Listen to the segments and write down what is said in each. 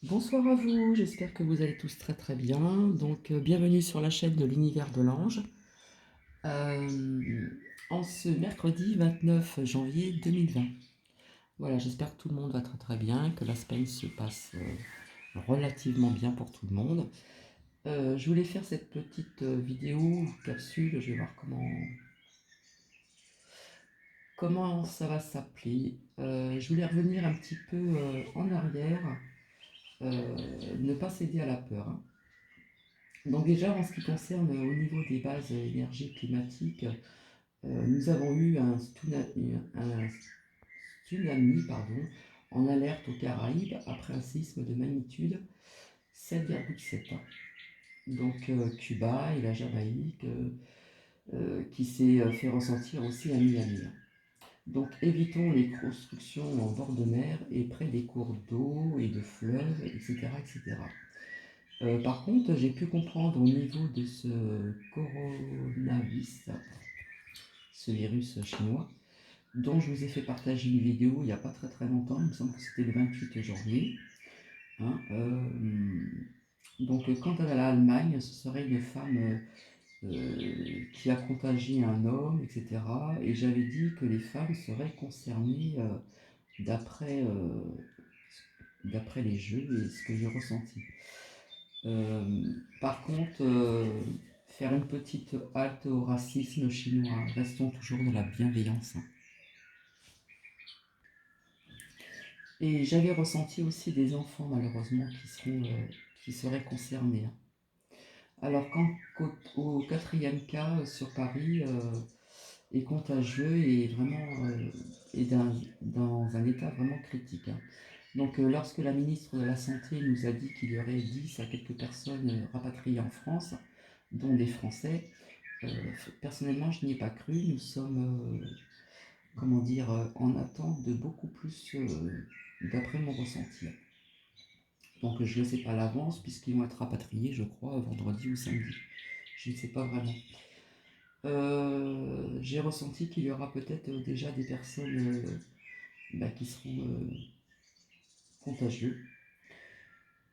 Bonsoir à vous, j'espère que vous allez tous très très bien. Bienvenue sur la chaîne de l'univers de l'ange. Euh, en ce mercredi 29 janvier 2020. Voilà, j'espère que tout le monde va très très bien, que la semaine se passe relativement bien pour tout le monde. Je voulais faire cette petite vidéo, capsule, je vais voir comment ça va s'appeler. Je voulais revenir un petit peu en arrière, ne pas céder à la peur, hein. Donc déjà, en ce qui concerne au niveau des bases énergie climatique, nous avons eu un tsunami pardon, en alerte aux Caraïbes après un séisme de magnitude 7,7. Cuba et la Jamaïque qui s'est fait ressentir aussi à Miami. Donc évitons les constructions en bord de mer et près des cours d'eau et de fleuves, etc. etc. Par contre, j'ai pu comprendre au niveau de ce coronavirus, ce virus chinois, dont je vous ai fait partager une vidéo il n'y a pas très très longtemps, il me semble que c'était le 28 janvier. Hein, quant à l'Allemagne, ce serait une femme qui a contagié un homme, etc. Et j'avais dit que les femmes seraient concernées d'après d'après les jeux et ce que j'ai ressenti. Par contre, faire une petite halte au racisme chinois, restons toujours dans la bienveillance, hein. Et j'avais ressenti aussi des enfants, malheureusement, qui seraient concernés, hein. Alors, au quatrième cas sur Paris est contagieux et vraiment est dans un état vraiment critique, hein. Lorsque la ministre de la Santé nous a dit qu'il y aurait 10 à quelques personnes rapatriées en France, dont des Français, euh, personnellement, je n'y ai pas cru. Nous sommes, comment dire, en attente de beaucoup plus, d'après mon ressenti. Donc, je ne le sais pas à l'avance, puisqu'ils vont être rapatriés, je crois, vendredi ou samedi. Je ne sais pas vraiment. J'ai ressenti qu'il y aura peut-être déjà des personnes qui seront contagieuses.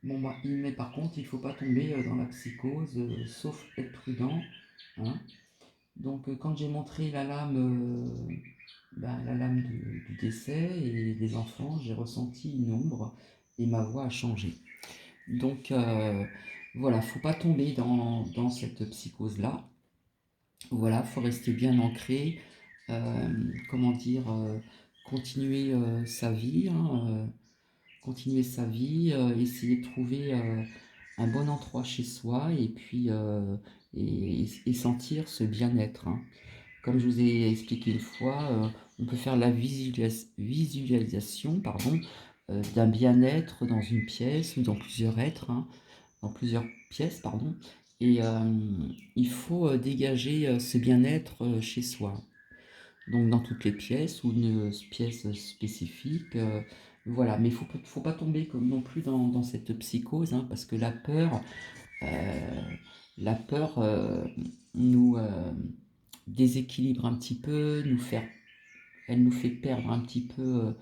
Bon, mais par contre, il ne faut pas tomber dans la psychose, sauf être prudent, hein. Quand j'ai montré la lame du décès et des enfants, j'ai ressenti une ombre et ma voix a changé. Donc voilà, faut pas tomber dans cette psychose-là. Voilà, faut rester bien ancré, comment dire, continuer sa vie, hein, continuer sa vie, essayer de trouver un bon endroit chez soi et puis et sentir ce bien-être, hein. Comme je vous ai expliqué une fois, on peut faire la visualisation pardon, d'un bien-être dans une pièce ou dans plusieurs êtres, hein, dans plusieurs pièces, pardon. Et il faut dégager ce bien-être chez soi. Donc dans toutes les pièces ou une pièce spécifique. Voilà, mais faut pas tomber comme non plus dans cette psychose, hein, parce que euh, la peur nous déséquilibre un petit peu, elle nous fait perdre un petit peu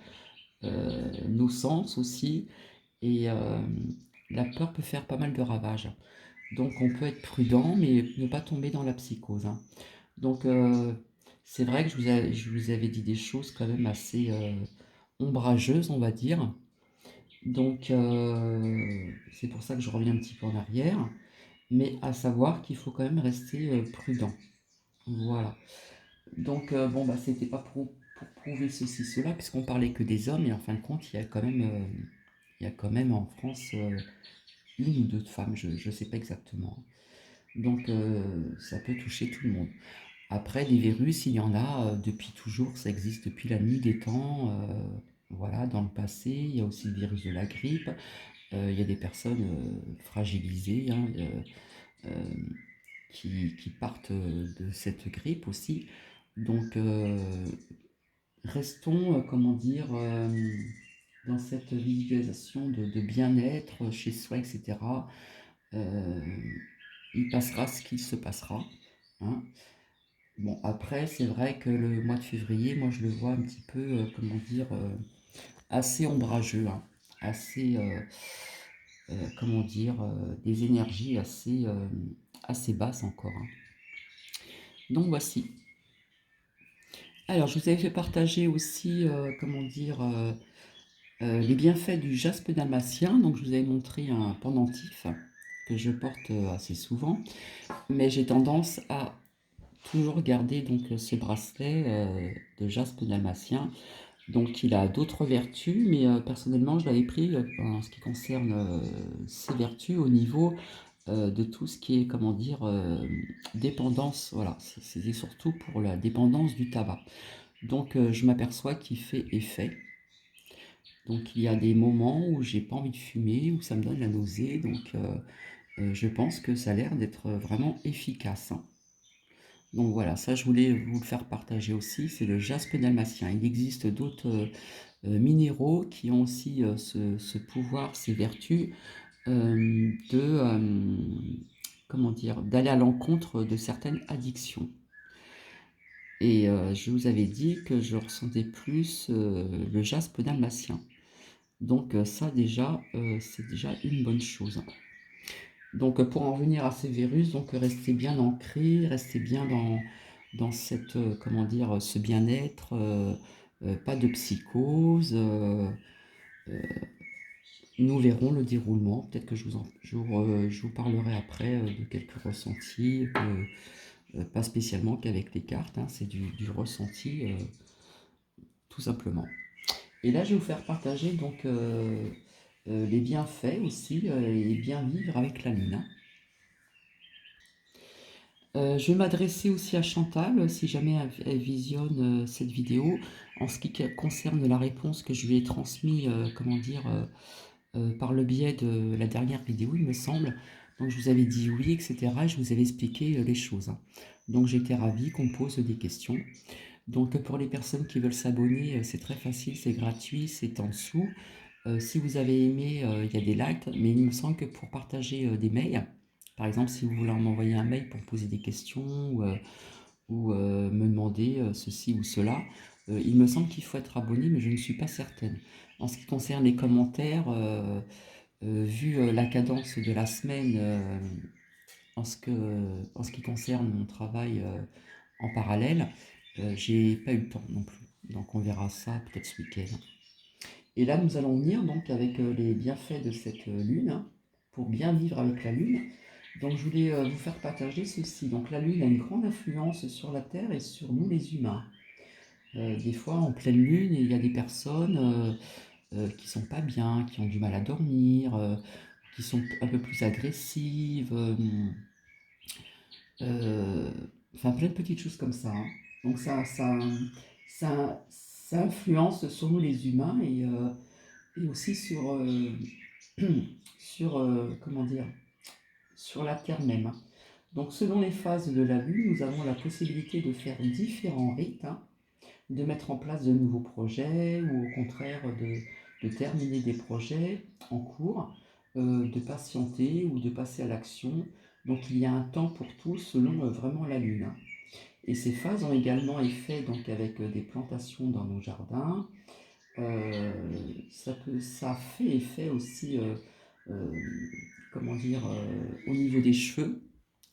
nos sens aussi, et la peur peut faire pas mal de ravages. Donc on peut être prudent, mais ne pas tomber dans la psychose, hein. Donc c'est vrai que je vous avais dit des choses quand même assez ombrageuses, on va dire. C'est pour ça que je reviens un petit peu en arrière. Mais à savoir qu'il faut quand même rester prudent. Voilà. Bon, bah, c'était pas pour prouver ceci, cela, puisqu'on parlait que des hommes, et en fin de compte, il y a quand même en France une ou deux femmes, je ne sais pas exactement. Ça peut toucher tout le monde. Après, des virus, il y en a depuis toujours, ça existe depuis la nuit des temps. Voilà, dans le passé, il y a aussi le virus de la grippe. Il y a des personnes fragilisées, hein, euh, qui partent de cette grippe aussi. Donc, restons, comment dire, dans cette visualisation de bien-être chez soi, etc. Euh, il passera ce qu'il se passera, hein. Bon, après, c'est vrai que le mois de février, moi, je le vois un petit peu, comment dire, assez ombrageux, hein. Assez, comment dire, des énergies assez basses encore, hein. Donc voici. Alors, je vous avais fait partager aussi, comment dire, les bienfaits du jaspe dalmatien. Donc, je vous avais montré un pendentif que je porte assez souvent, mais j'ai tendance à toujours garder donc ce bracelet de jaspe dalmatien. Donc, il a d'autres vertus, mais personnellement, je l'avais pris en ce qui concerne ses vertus au niveau de tout ce qui est, comment dire, dépendance. Voilà, c'est surtout pour la dépendance du tabac. Donc, je m'aperçois qu'il fait effet. Donc, il y a des moments où j'ai pas envie de fumer, où ça me donne la nausée. Donc, je pense que ça a l'air d'être vraiment efficace, hein. Donc voilà, ça je voulais vous le faire partager aussi, c'est le jaspe dalmatien. Il existe d'autres minéraux qui ont aussi ce pouvoir, ces vertus comment dire, d'aller à l'encontre de certaines addictions. Et je vous avais dit que je ressentais plus le jaspe dalmatien. Donc ça déjà, c'est déjà une bonne chose. Donc pour en revenir à ces virus, donc restez bien ancrés, restez bien dans cette, comment dire, ce bien-être, pas de psychose. Nous verrons le déroulement. Peut-être que je vous parlerai après de quelques ressentis, pas spécialement qu'avec les cartes, hein, c'est du ressenti tout simplement. Et là, je vais vous faire partager donc les bienfaits aussi et bien vivre avec la lune, hein. Je vais m'adresser aussi à Chantal, si jamais elle visionne cette vidéo, en ce qui concerne la réponse que je lui ai transmise, comment dire, par le biais de la dernière vidéo, il me semble. Donc je vous avais dit oui, etc. Et je vous avais expliqué les choses, hein. Donc j'étais ravie qu'on me pose des questions. Donc pour les personnes qui veulent s'abonner, c'est très facile, c'est gratuit, c'est en dessous. Si vous avez aimé, il y a des likes, mais il me semble que pour partager des mails, par exemple si vous voulez m'envoyer un mail pour poser des questions ou me demander ceci ou cela, il me semble qu'il faut être abonné, mais je ne suis pas certaine. En ce qui concerne les commentaires, vu la cadence de la semaine, en ce qui concerne mon travail en parallèle, j'ai pas eu le temps non plus. Donc on verra ça peut-être ce week-end. Et là, nous allons venir donc avec les bienfaits de cette lune, hein, pour bien vivre avec la lune. Donc je voulais vous faire partager ceci. Donc la lune a une grande influence sur la Terre et sur nous les humains. Des fois, en pleine lune, il y a des personnes qui sont pas bien, qui ont du mal à dormir, qui sont un peu plus agressives, euh, enfin plein de petites choses comme ça, hein. Donc ça influence sur nous les humains et aussi sur, sur comment dire, sur la Terre même, hein. Donc selon les phases de la Lune, nous avons la possibilité de faire différents rites, hein, de mettre en place de nouveaux projets ou au contraire de terminer des projets en cours, de patienter ou de passer à l'action. Donc il y a un temps pour tout selon vraiment la Lune, hein. Et ces phases ont également effet donc avec des plantations dans nos jardins. Euh, ça fait effet aussi, euh, comment dire, au niveau des cheveux,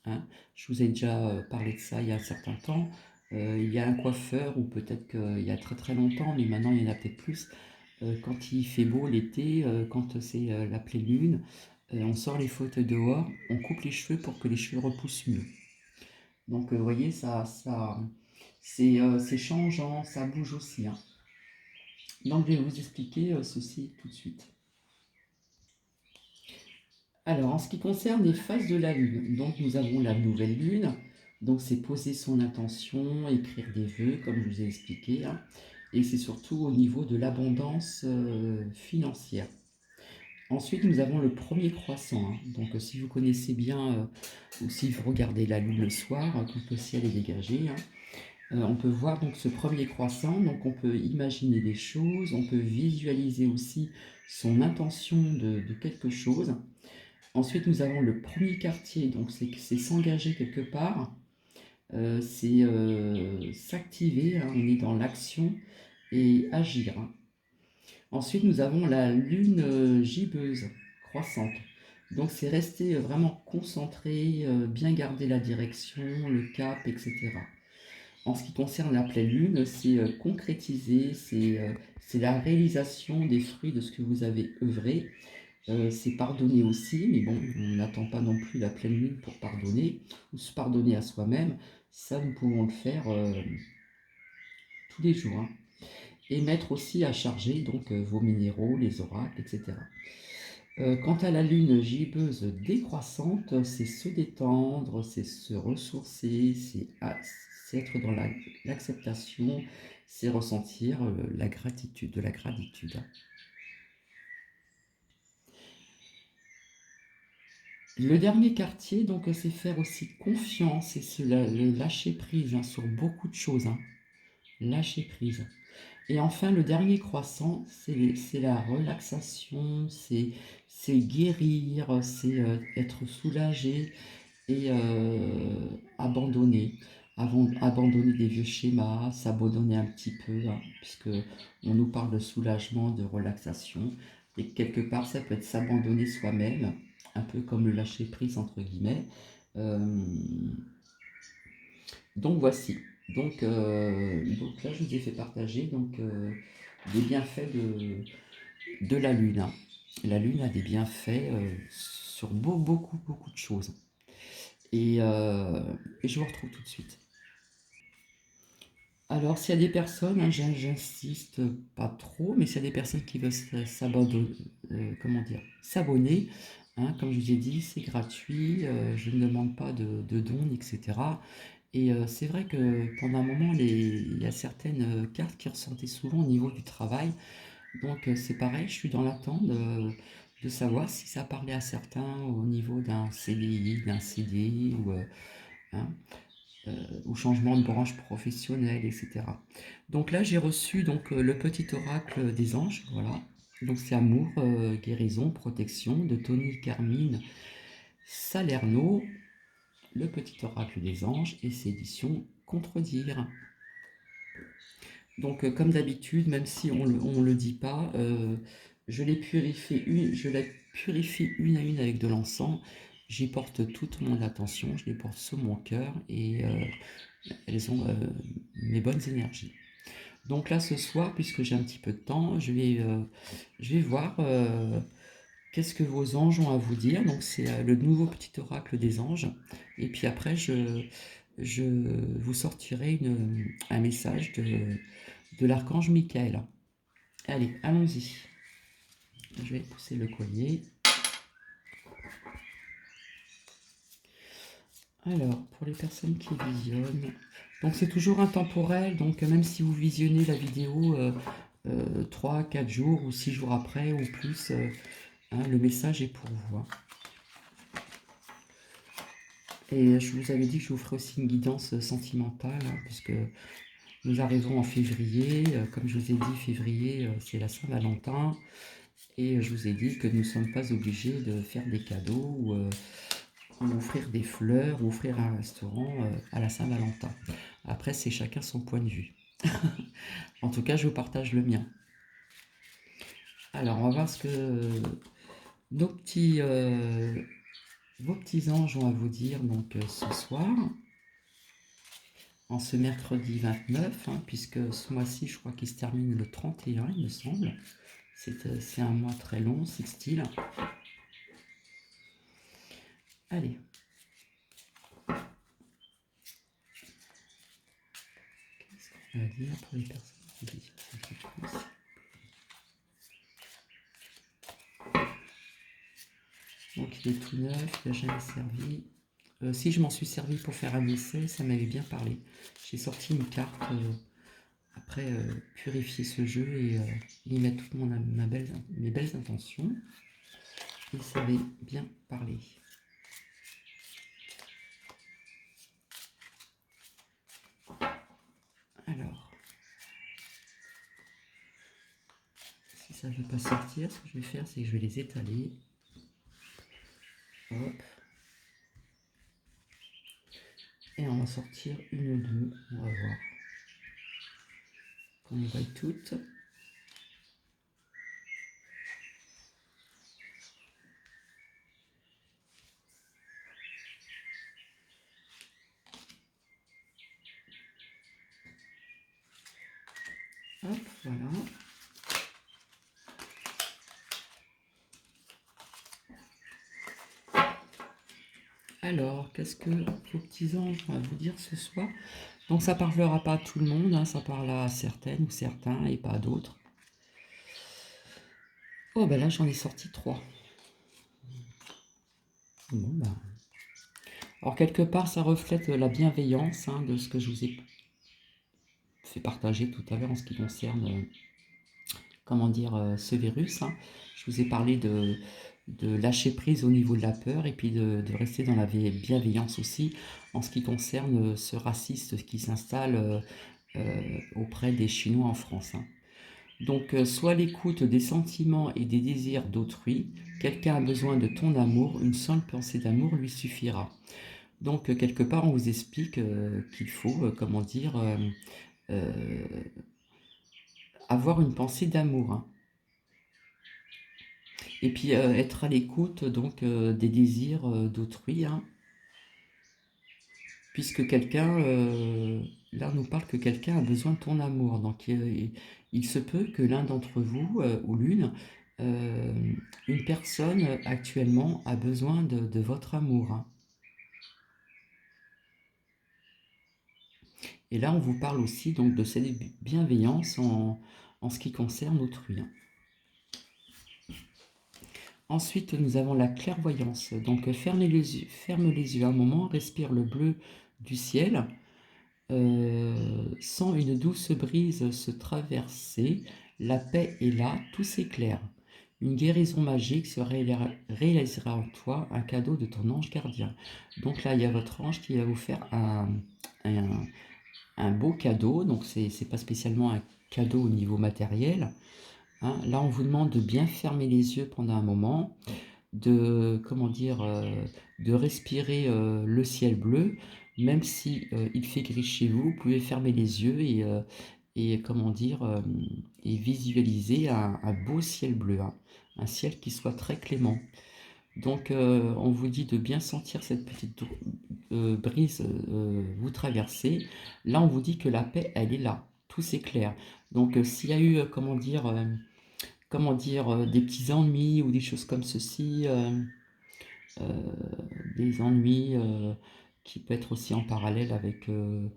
hein. Je vous ai déjà parlé de ça il y a un certain temps. Il y a un coiffeur, ou peut-être qu'il y a très très longtemps, mais maintenant il y en a peut-être plus. Quand il fait beau l'été, quand c'est la pleine lune, on sort les fauteuils dehors, on coupe les cheveux pour que les cheveux repoussent mieux. Donc vous voyez, c'est changeant, ça bouge aussi, hein. Donc je vais vous expliquer ceci tout de suite. Alors, en ce qui concerne les phases de la lune, donc nous avons la nouvelle lune, donc c'est poser son intention, écrire des vœux, comme je vous ai expliqué, hein, et c'est surtout au niveau de l'abondance financière. Ensuite, nous avons le premier croissant, hein. Donc si vous connaissez bien, ou si vous regardez la lune le soir, quand le ciel est dégagé, hein, on peut voir donc ce premier croissant, donc on peut imaginer des choses, on peut visualiser aussi son intention de quelque chose. Ensuite, nous avons le premier quartier, donc c'est s'engager quelque part, c'est s'activer, hein, on est dans l'action et agir, hein. Ensuite, nous avons la lune gibbeuse, croissante. Donc c'est rester vraiment concentré, bien garder la direction, le cap, etc. En ce qui concerne la pleine lune, c'est concrétiser, c'est la réalisation des fruits de ce que vous avez œuvré. C'est pardonner aussi, mais bon, on n'attend pas non plus la pleine lune pour pardonner, ou se pardonner à soi-même. Ça, nous pouvons le faire tous les jours, hein. Et mettre aussi à charger donc vos minéraux, les oracles, etc. Quant à la lune gibbeuse décroissante, c'est se détendre, c'est se ressourcer, c'est être dans l'acceptation, c'est ressentir la gratitude, de la gratitude. Le dernier quartier, donc, c'est faire aussi confiance et le lâcher prise, hein, sur beaucoup de choses, hein. Lâcher prise. Et enfin, le dernier croissant, c'est la relaxation, c'est guérir, c'est être soulagé et abandonner. Abandonner des vieux schémas, s'abandonner un petit peu, hein, puisque on nous parle de soulagement, de relaxation. Et quelque part, ça peut être s'abandonner soi-même, un peu comme le lâcher prise, entre guillemets. Euh, donc voici. Donc là, je vous ai fait partager des bienfaits de la Lune, hein. La Lune a des bienfaits sur beaucoup de choses. Et, euh, et je vous retrouve tout de suite. Alors, s'il y a des personnes, hein, j'insiste pas trop, mais s'il y a des personnes qui veulent s'abonner, hein, comme je vous ai dit, c'est gratuit, je ne demande pas de dons, etc. Et c'est vrai que pendant un moment, il y a certaines cartes qui ressortaient souvent au niveau du travail. Donc c'est pareil, je suis dans l'attente de savoir si ça parlait à certains au niveau d'un CDI, d'un CDI hein, ou changement de branche professionnelle, etc. Donc là, j'ai reçu le petit oracle des anges, voilà. Donc c'est amour, guérison, protection de Tony Carmine Salerno, le petit oracle des anges et ses éditions Contredire. Donc comme d'habitude, même si on ne le dit pas, je la purifie une à une avec de l'encens. J'y porte toute mon attention, je les porte sur mon cœur et elles ont mes bonnes énergies. Donc là ce soir, puisque j'ai un petit peu de temps, je vais voir qu'est-ce que vos anges ont à vous dire. Donc c'est le nouveau petit oracle des anges. Et puis après, je vous sortirai un message de l'archange Michael. Allez, allons-y. Je vais pousser le collier. Alors, pour les personnes qui visionnent, donc c'est toujours intemporel, donc même si vous visionnez la vidéo 3, 4 jours ou 6 jours après ou plus, hein, le message est pour vous, hein. Et je vous avais dit que je vous ferai aussi une guidance sentimentale, hein, puisque nous arrivons en février. Comme je vous ai dit, février, c'est la Saint-Valentin. Et je vous ai dit que nous ne sommes pas obligés de faire des cadeaux ou offrir des fleurs ou offrir un restaurant à la Saint-Valentin. Après, c'est chacun son point de vue. En tout cas, je vous partage le mien. Alors, on va voir ce que nos vos petits anges ont à vous dire ce soir, en ce mercredi 29, hein, puisque ce mois-ci, je crois qu'il se termine le 31, il me semble. C'est un mois très long, sextile. Allez. Qu'est-ce qu'on va dire pour les personnes qui disent donc il est tout neuf, il n'a jamais servi. Si je m'en suis servi pour faire un essai, ça m'avait bien parlé. J'ai sorti une carte après purifier ce jeu et y mettre toutes mes belles intentions. Et ça avait bien parlé. Alors, si ça ne veut pas sortir, ce que je vais faire, c'est que je vais les étaler. Hop. Et on va sortir une ou deux, on va voir. Qu'on les voit toutes. Voilà. Alors, qu'est-ce que vos petits anges vont vous dire ce soir? Donc, ça parlera pas à tout le monde, hein, ça parlera à certaines ou certains et pas à d'autres. Oh, ben là, j'en ai sorti 3. Bon, ben. Alors, quelque part, ça reflète la bienveillance, hein, de ce que je vous ai fait partager tout à l'heure en ce qui concerne, comment dire, ce virus, hein. Je vous ai parlé de lâcher prise au niveau de la peur et puis de rester dans la bienveillance aussi en ce qui concerne ce raciste qui s'installe auprès des Chinois en France, hein. Donc, sois l'écoute des sentiments et des désirs d'autrui. Quelqu'un a besoin de ton amour, une seule pensée d'amour lui suffira. Donc, quelque part, on vous explique qu'il faut, comment dire, euh, avoir une pensée d'amour, hein. Et puis, être à l'écoute donc des désirs d'autrui, hein. Puisque quelqu'un, là, on nous parle que quelqu'un a besoin de ton amour. Donc, il se peut que l'un d'entre vous, ou l'une, euh, une personne actuellement a besoin de votre amour, hein. Et là, on vous parle aussi donc de cette bienveillance en ce qui concerne autrui, hein. Ensuite, nous avons la clairvoyance. Donc, ferme les yeux un moment, respire le bleu du ciel. Sens une douce brise se traverser, la paix est là, tout s'éclaire. Une guérison magique se réalisera en toi, un cadeau de ton ange gardien. Donc là, il y a votre ange qui va vous faire un, un beau cadeau. Donc, c'est pas spécialement un cadeau au niveau matériel, hein. Là, on vous demande de bien fermer les yeux pendant un moment, de, comment dire, de respirer le ciel bleu, même si il fait gris chez vous, vous pouvez fermer les yeux et comment dire, et visualiser un beau ciel bleu, hein, un ciel qui soit très clément. Donc, on vous dit de bien sentir cette petite brise vous traverser. Là, on vous dit que la paix, elle est là, tout s'éclaire. Donc, s'il y a eu, comment dire, des petits ennuis ou des choses comme ceci, euh, des ennuis qui peut être aussi en parallèle avec, euh,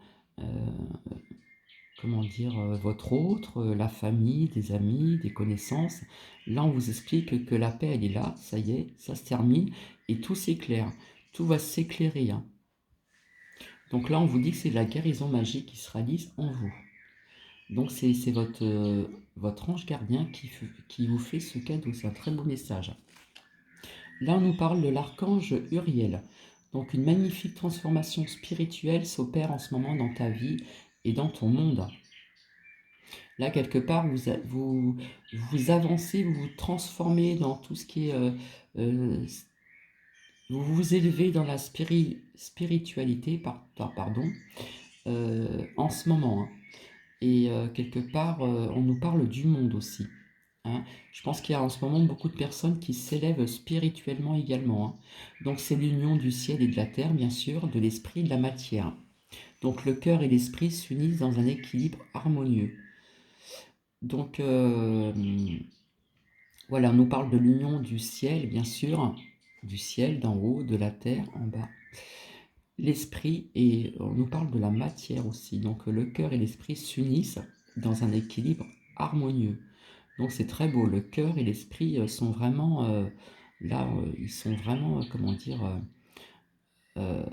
comment dire, votre autre, la famille, des amis, des connaissances. Là, on vous explique que la paix, elle est là, ça y est, ça se termine, et tout s'éclaire, tout va s'éclairer, hein. Donc là, on vous dit que c'est de la guérison magique qui se réalise en vous. Donc c'est votre ange gardien qui vous fait ce cadeau, c'est un très beau message. Là, on nous parle de l'archange Uriel. Donc, une magnifique transformation spirituelle s'opère en ce moment dans ta vie et dans ton monde. Là, quelque part, vous avancez, vous vous transformez dans tout ce qui est... euh, vous vous élevez dans la spiritualité, pardon, en ce moment, hein. Et quelque part, on nous parle du monde aussi, hein. Je pense qu'il y a en ce moment beaucoup de personnes qui s'élèvent spirituellement également, hein. Donc c'est l'union du ciel et de la terre, bien sûr, de l'esprit et de la matière. Donc le cœur et l'esprit s'unissent dans un équilibre harmonieux. Donc voilà, on nous parle de l'union du ciel, bien sûr, du ciel d'en haut, de la terre en bas. L'esprit, et on nous parle de la matière aussi. Donc le cœur et l'esprit s'unissent dans un équilibre harmonieux. Donc c'est très beau. Le cœur et l'esprit sont vraiment là, ils sont vraiment, comment dire, euh,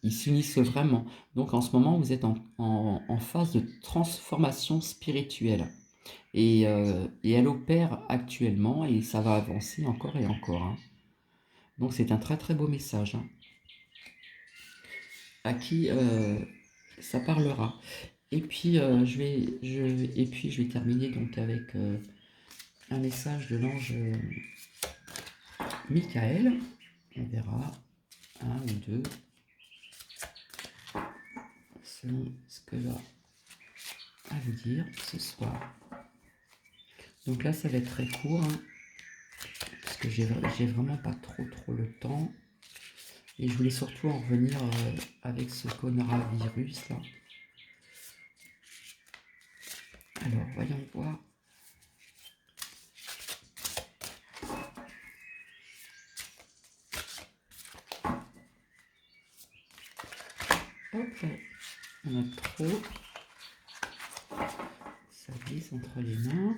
ils s'unissent vraiment. Donc en ce moment, vous êtes en phase de transformation spirituelle. Et elle opère actuellement et ça va avancer encore et encore, hein. Donc c'est un très très beau message, hein, à qui ça parlera. Et puis, je vais terminer donc avec un message de l'ange Michael. On verra un ou deux selon ce que va à vous dire ce soir. Donc là, ça va être très court, hein, parce que j'ai vraiment pas trop le temps. Et je voulais surtout en revenir avec ce coronavirus là. Alors, voyons voir. Hop, on a trop. Ça glisse entre les mains.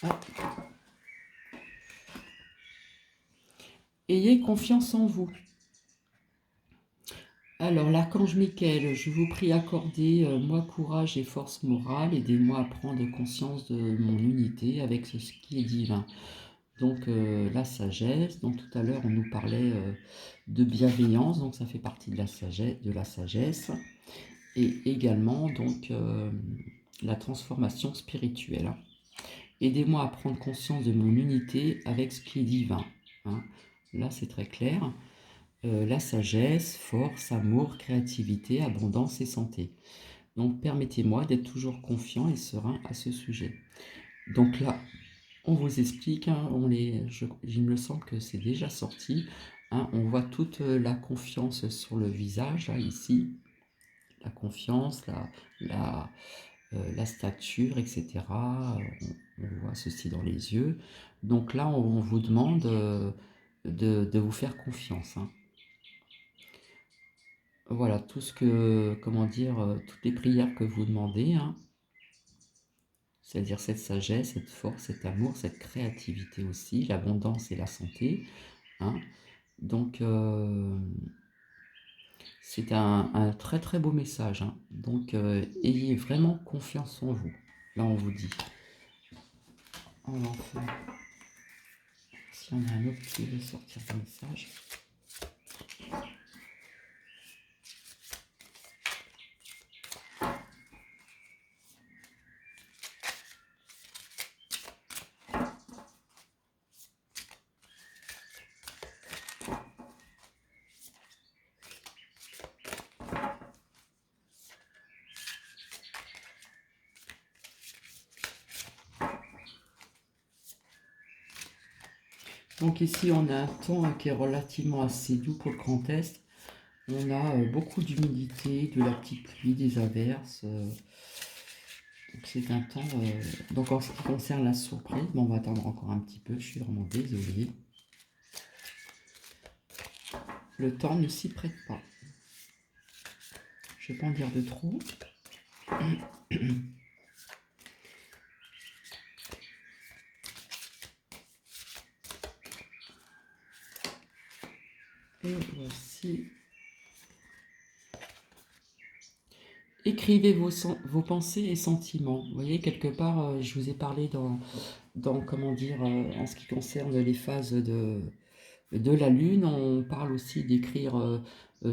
Hop. Ayez confiance en vous. Alors, l'archange Michael, je vous prie accorder moi courage et force morale, aidez-moi à prendre conscience de mon unité avec ce qui est divin. Donc la sagesse, donc tout à l'heure on nous parlait de bienveillance, donc ça fait partie de la sagesse, et également donc la transformation spirituelle. Aidez-moi à prendre conscience de mon unité avec ce qui est divin. Hein. Là c'est très clair. La sagesse, force, amour, créativité, abondance et santé. Donc permettez-moi d'être toujours confiant et serein à ce sujet. Donc là, on vous explique, hein, il me semble que c'est déjà sorti, hein, on voit toute la confiance sur le visage, là, ici, la confiance, la stature, etc. On voit ceci dans les yeux. Donc là, on vous demande de vous faire confiance. Hein. Voilà, tout ce que, comment dire, toutes les prières que vous demandez, hein, c'est-à-dire cette sagesse, cette force, cet amour, cette créativité aussi, l'abondance et la santé. Hein. Donc, c'est un très très beau message. Hein. Donc, ayez vraiment confiance en vous. Là, on vous dit. On en fait. Si on a un autre qui veut sortir un message. Donc ici, on a un temps qui est relativement assez doux pour le Grand Est. On a beaucoup d'humidité, de la petite pluie, des averses. Donc c'est un temps... donc en ce qui concerne la surprise, bon, on va attendre encore un petit peu, je suis vraiment désolée. Le temps ne s'y prête pas. Je ne vais pas en dire de trop. Et voici. Écrivez vos pensées et sentiments. Vous voyez, quelque part, je vous ai parlé comment dire, en ce qui concerne les phases de la Lune, on parle aussi d'écrire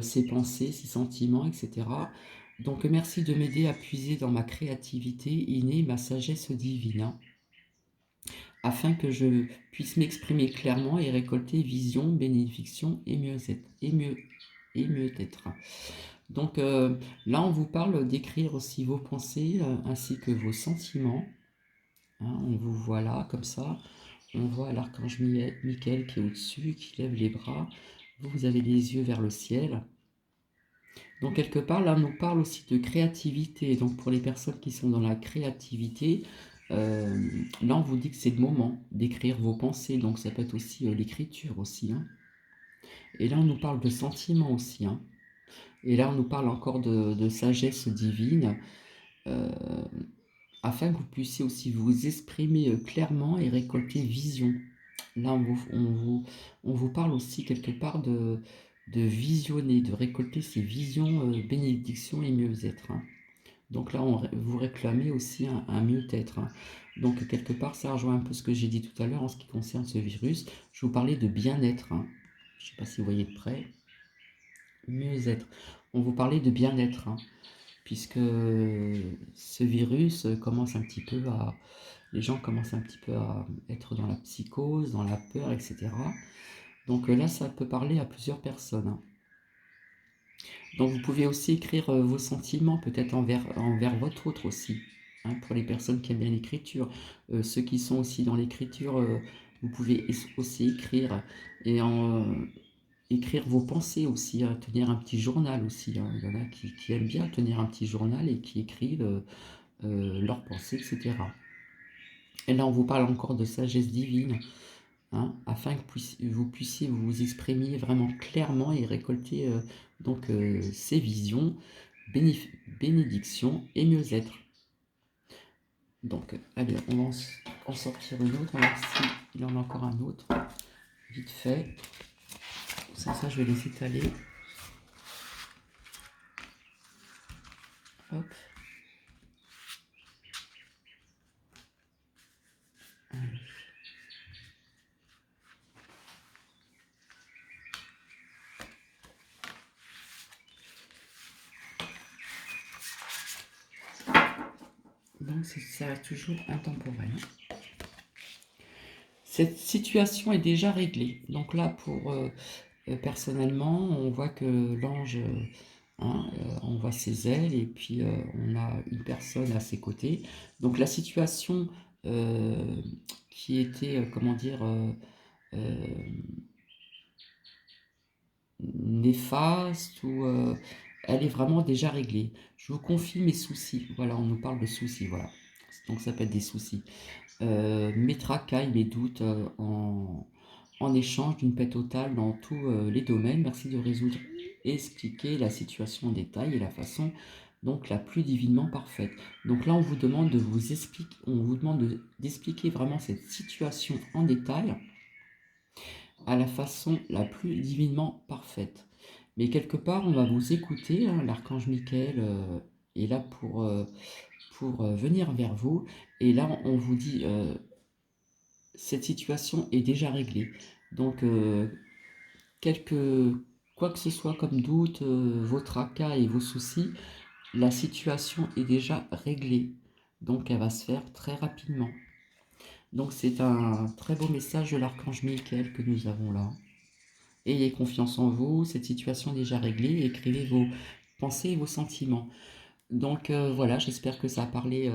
ses pensées, ses sentiments, etc. Donc, merci de m'aider à puiser dans ma créativité innée, ma sagesse divine, hein, afin que je puisse m'exprimer clairement et récolter vision, bénédiction et mieux-être. Et mieux-être. Donc là, on vous parle d'écrire aussi vos pensées ainsi que vos sentiments. Hein, on vous voit là, comme ça. On voit l'archange Michael qui est au-dessus, qui lève les bras. Vous avez les yeux vers le ciel. Donc quelque part, là, on nous parle aussi de créativité. Donc pour les personnes qui sont dans la créativité, là, on vous dit que c'est le moment d'écrire vos pensées. Donc ça peut être aussi l'écriture aussi. Hein. Et là, on nous parle de sentiments aussi. Hein. Et là, on nous parle encore de sagesse divine, euh, afin que vous puissiez aussi vous exprimer clairement et récolter vision. Là, on vous parle aussi quelque part de visionner, de récolter ces visions, bénédictions et mieux-être. Hein. Donc là, vous réclamez aussi un mieux-être. Hein. Donc quelque part, ça rejoint un peu ce que j'ai dit tout à l'heure en ce qui concerne ce virus. Je vous parlais de bien-être. Hein. Je ne sais pas si vous voyez de près. Mieux-être. On vous parlait de bien-être. Hein, puisque ce virus commence un petit peu à... Les gens commencent un petit peu à être dans la psychose, dans la peur, etc. Donc là, ça peut parler à plusieurs personnes. Hein. Donc vous pouvez aussi écrire vos sentiments, peut-être envers votre autre aussi. hein, pour les personnes qui aiment bien l'écriture. Ceux qui sont aussi dans l'écriture, vous pouvez aussi écrire et écrire vos pensées aussi, hein, tenir un petit journal aussi, hein. Il y en a qui aiment bien tenir un petit journal et qui écrivent leurs pensées, etc. Et là, on vous parle encore de sagesse divine, hein, afin que vous puissiez vous exprimer vraiment clairement et récolter ces visions, bénédictions et mieux-être. Donc, allez, on va en sortir une autre. On va voir s'il y en a encore un autre. Vite fait. Ça, je vais les étaler. Hop. Donc, ça reste toujours intemporel. Cette situation est déjà réglée. Donc là, personnellement, on voit que l'ange, on voit ses ailes et puis on a une personne à ses côtés. Donc la situation qui était, comment dire, néfaste ou elle est vraiment déjà réglée. Je vous confie mes soucis. Voilà, on nous parle de soucis. Voilà. Donc ça peut être des soucis. Mes tracas et mes doutes en échange d'une paix totale dans tous les domaines. Merci de résoudre et expliquer la situation en détail et la façon donc la plus divinement parfaite. Donc là, on vous demande de vous expliquer, on vous demande d'expliquer vraiment cette situation en détail à la façon la plus divinement parfaite. Mais quelque part, on va vous écouter, hein, l'archange Michael est là pour venir vers vous. Et là, on vous dit, cette situation est déjà réglée. Donc, quoi que ce soit comme doute, vos tracas et vos soucis, la situation est déjà réglée. Donc, elle va se faire très rapidement. Donc, c'est un très beau message de l'archange Michael que nous avons là. Ayez confiance en vous, cette situation est déjà réglée, écrivez vos pensées et vos sentiments. Donc voilà, j'espère que ça a parlé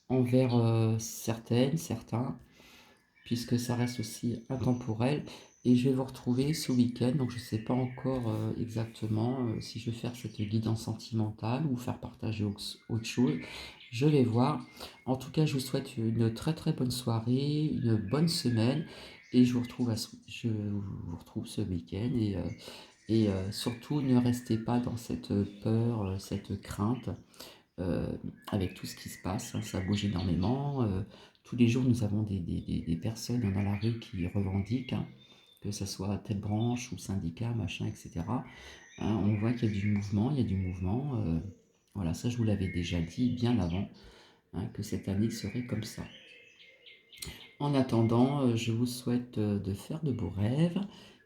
envers certains, puisque ça reste aussi intemporel. Et je vais vous retrouver ce week-end, donc je ne sais pas encore exactement si je vais faire cette guidance sentimentale ou faire partager autre chose. Je vais voir. En tout cas, je vous souhaite une très très bonne soirée, une bonne semaine, et je vous retrouve ce week-end. Et surtout, ne restez pas dans cette peur, cette crainte avec tout ce qui se passe, hein, ça bouge énormément. Tous les jours, nous avons des personnes dans la rue qui revendiquent, hein, que ce soit telle branche ou syndicat, machin, etc. Hein, on voit qu'il y a du mouvement, il y a du mouvement. Voilà, ça je vous l'avais déjà dit bien avant, hein, que cette année serait comme ça. En attendant, je vous souhaite de faire de beaux rêves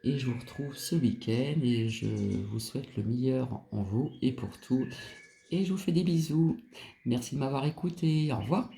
et je vous retrouve ce week-end et je vous souhaite le meilleur en vous et pour tout. Et je vous fais des bisous. Merci de m'avoir écouté. Au revoir.